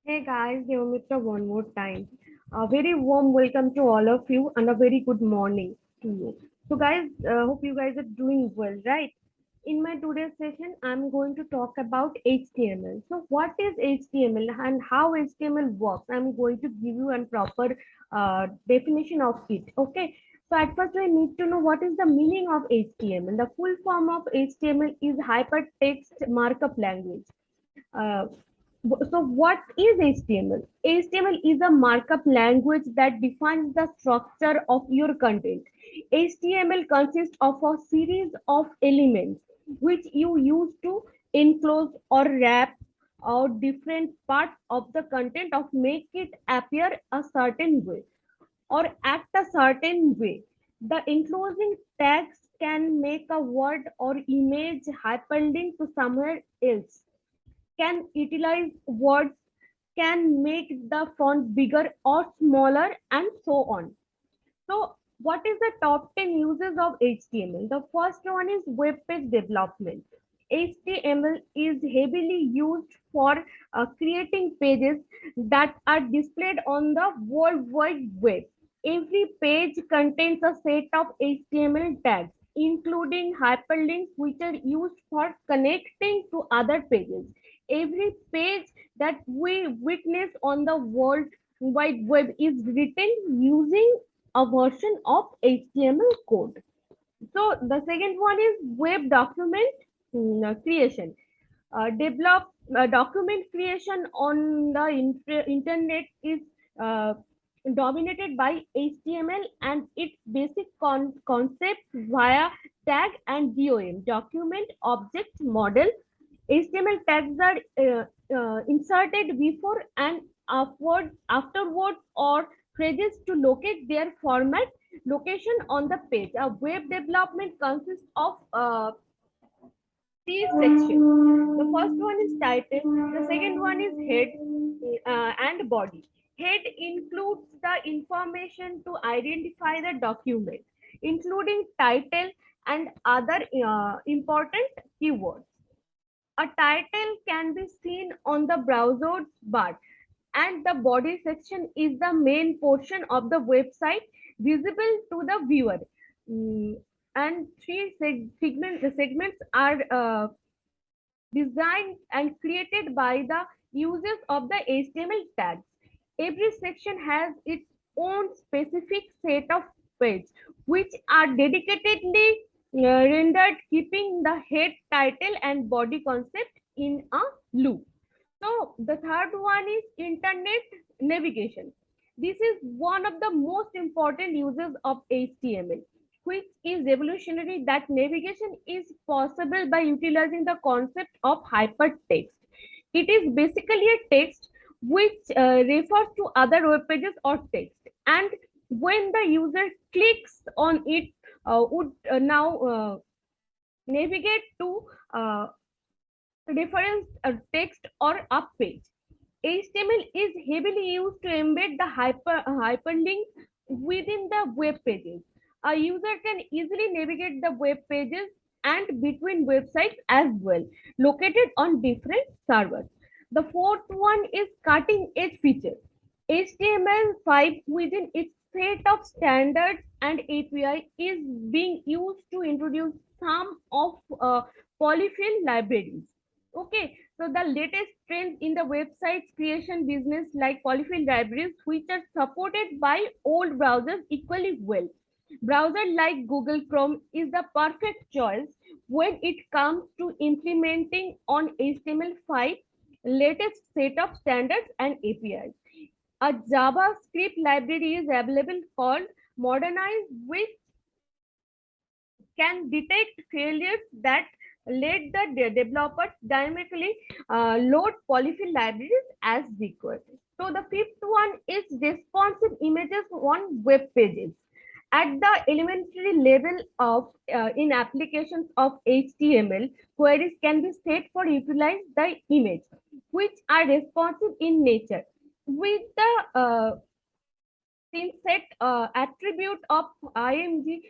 Hey guys, Devamitra one more time. A very warm welcome to all of you and a very good morning to you. So guys, hope you guys are doing well, right? In my today's session, I'm going to talk about HTML. So what is HTML and how HTML works? I'm going to give you a proper definition of it. Okay. So at first we need to know what is the meaning of HTML. The full form of HTML is Hypertext Markup Language. Uh, so what is HTML? HTML is a markup language that defines the structure of your content. HTML consists of a series of elements which you use to enclose or wrap out different parts of the content of make it appear a certain way or act a certain way. The enclosing tags can make a word or image hyperlink to somewhere else, can utilize words, can make the font bigger or smaller, and so on. So, what is the top 10 uses of HTML? The first one is web page development. HTML is heavily used for creating pages that are displayed on the World Wide Web. Every page contains a set of HTML tags, including hyperlinks, which are used for connecting to other pages. Every page that we witness on the World Wide Web is written using a version of HTML code. So the second one is web document creation. Develop document creation on the internet is uh, dominated by HTML and its basic concept via tag and DOM, document object model. HTML tags are inserted before and afterwards or phrases to locate their format location on the page. A web development consists of three sections. The first one is title, the second one is head and body. Head includes the information to identify the document, including title and other important keywords. A title can be seen on the browser's bar, and the body section is the main portion of the website visible to the viewer. Mm, and segments are designed and created by the users of the HTML tags. Every section has its own specific set of pages, which are dedicatedly rendered, keeping the head, title, and body concept in a loop. So the third one is internet navigation. This is one of the most important uses of HTML, which is revolutionary that navigation is possible by utilizing the concept of hypertext. It is basically a text which refers to other web pages or text, and when the user clicks on it, would now navigate to uh, reference text or up page. HTML is heavily used to embed the hyperlink within the web pages. A user can easily navigate the web pages and between websites as well, located on different servers. The fourth one is cutting edge features. HTML5 within its set of standards and API is being used to introduce some of polyfill libraries. Okay, so the latest trends in the websites creation business like polyfill libraries, which are supported by old browsers equally well. Browser like Google Chrome is the perfect choice when it comes to implementing on HTML5 latest set of standards and APIs. A JavaScript library is available called Modernize, which can detect failures that let the developers dynamically load polyfill libraries as required. So the fifth one is responsive images on web pages. At the elementary level of in applications of HTML, queries can be set for utilize the image, which are responsive in nature. With the set attribute of img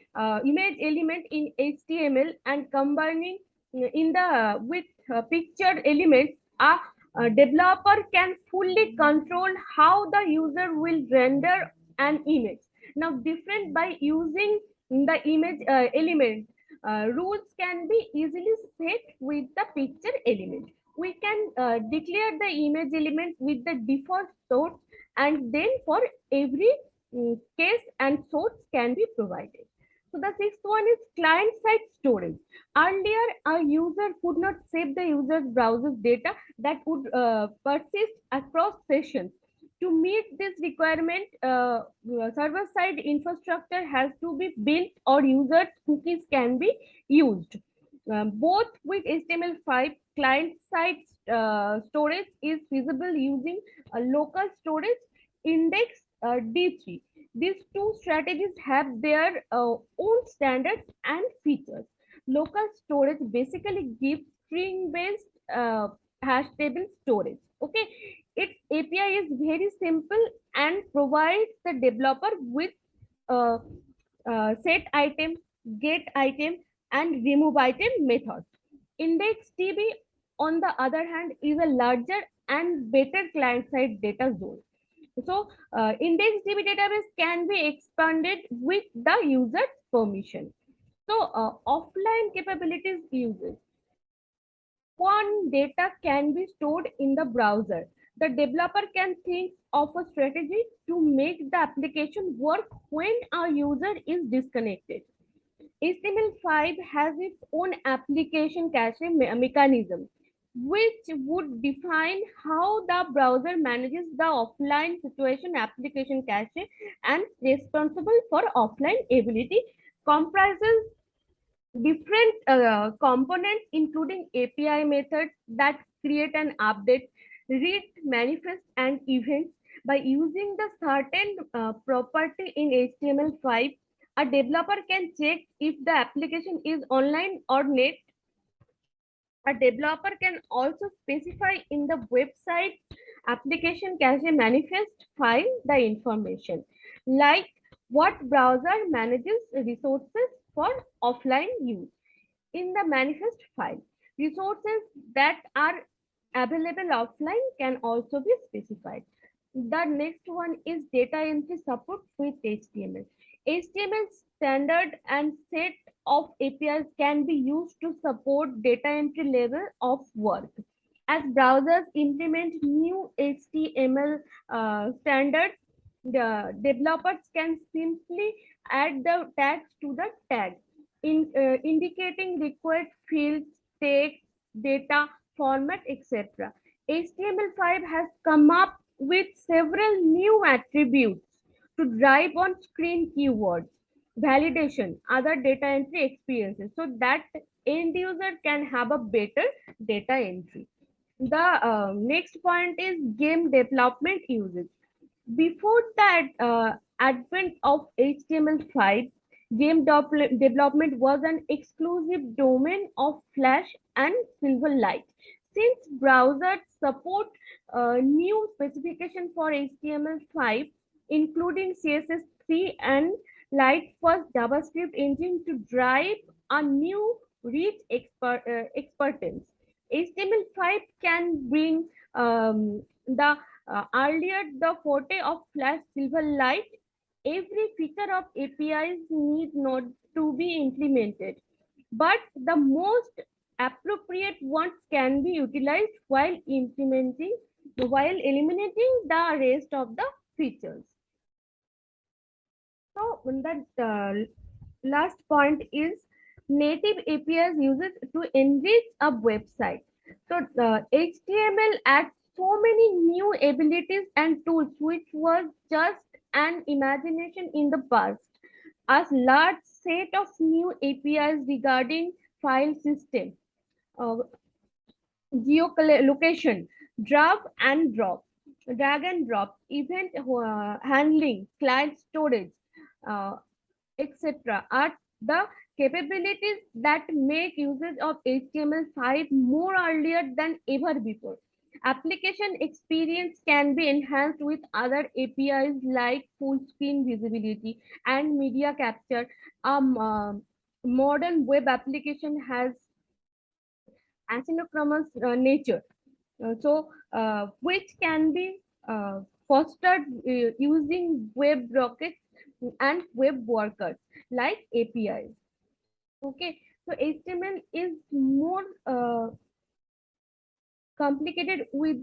image element in HTML and combining in the with picture elements, a developer can fully control how the user will render an image. Now, different by using the image element, rules can be easily set with the picture element. We can declare the image element with the default source, and then for every case and source can be provided. So the sixth one is client-side storage. Earlier, a user could not save the user's browser's data that would persist across sessions. To meet this requirement, server-side infrastructure has to be built or user cookies can be used. Both with HTML5, client-side storage is feasible using a local storage index D3. These two strategies have their own standards and features. Local storage basically gives string-based hash table storage. Okay, its API is very simple and provides the developer with uh, set item, get item, and remove item methods. IndexedDB, on the other hand, is a larger and better client-side data zone. So, IndexedDB database can be expanded with the user's permission. So, offline capabilities uses. One data can be stored in the browser. The developer can think of a strategy to make the application work when a user is disconnected. HTML5 has its own application cache mechanism, which would define how the browser manages the offline situation application cache, and responsible for offline ability comprises different components including API methods that create an update, read manifest and events. By using the certain property in HTML5, a developer can check if the application is online or not. A developer can also specify in the website application cache manifest file the information, like what browser manages resources for offline use. In the manifest file, resources that are available offline can also be specified. The next one is data entry support with HTML. HTML standard and set of APIs can be used to support data entry level of work. As browsers implement new HTML standards, the developers can simply add the tags to the tag, indicating required fields, text, data, format, etc. HTML5 has come up with several new attributes to drive on screen keywords, validation, other data entry experiences, so that end user can have a better data entry. The next point is game development usage. Before that advent of HTML5, development was an exclusive domain of Flash and Silverlight. Since browsers support new specification for HTML5, including CSS3 and Lightfast JavaScript engine to drive a new rich expertise. HTML5 can bring the earlier the forte of Flash Silverlight. Every feature of APIs need not to be implemented, but the most appropriate ones can be utilized while eliminating the rest of the features. So the last point is native APIs uses to enrich a website. So HTML adds so many new abilities and tools which was just an imagination in the past. A large set of new APIs regarding file system, uh, geolocation, drag and drop, event handling, client storage, uh, etc. are the capabilities that make usage of HTML5 more earlier than ever before. Application experience can be enhanced with other APIs like full screen visibility and media capture. Modern web application has asynchronous nature. Which can be fostered using web rockets and web workers like APIs. Okay, so HTML is more complicated with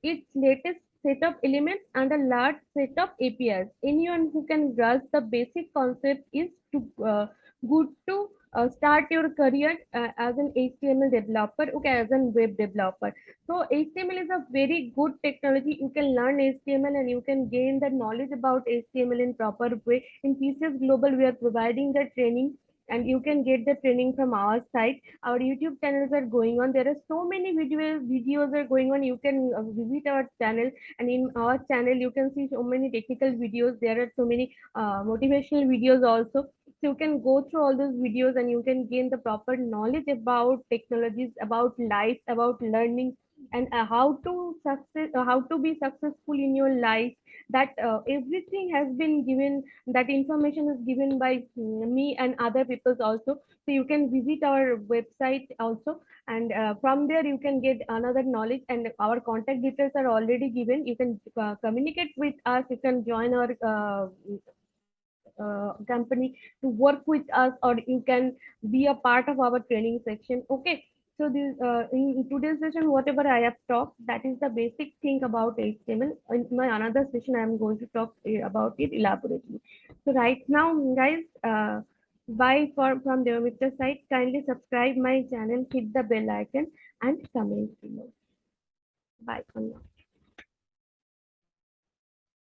its latest set of elements and a large set of APIs. Anyone who can grasp the basic concept is good to start your career as an HTML developer, okay, as a web developer. So HTML is a very good technology. You can learn HTML and you can gain the knowledge about HTML in proper way. In PCS Global, we are providing the training and you can get the training from our site. Our YouTube channels are going on. There are so many videos are going on. You can visit our channel, and in our channel you can see so many technical videos. There are so many motivational videos also. So you can go through all those videos and you can gain the proper knowledge about technologies, about life, about learning, and how to be successful in your life. That everything has been given, that information is given by me and other peoples also. So you can visit our website also, and from there you can get another knowledge, and our contact details are already given. You can communicate with us, you can join our company to work with us, or you can be a part of our training section. Okay, so this in today's session, whatever I have talked, that is the basic thing about HTML. In my another session, I am going to talk about it elaborately. So right now, guys, bye from the Mr. side. Kindly subscribe my channel, hit the bell icon, and comment below. Bye for now.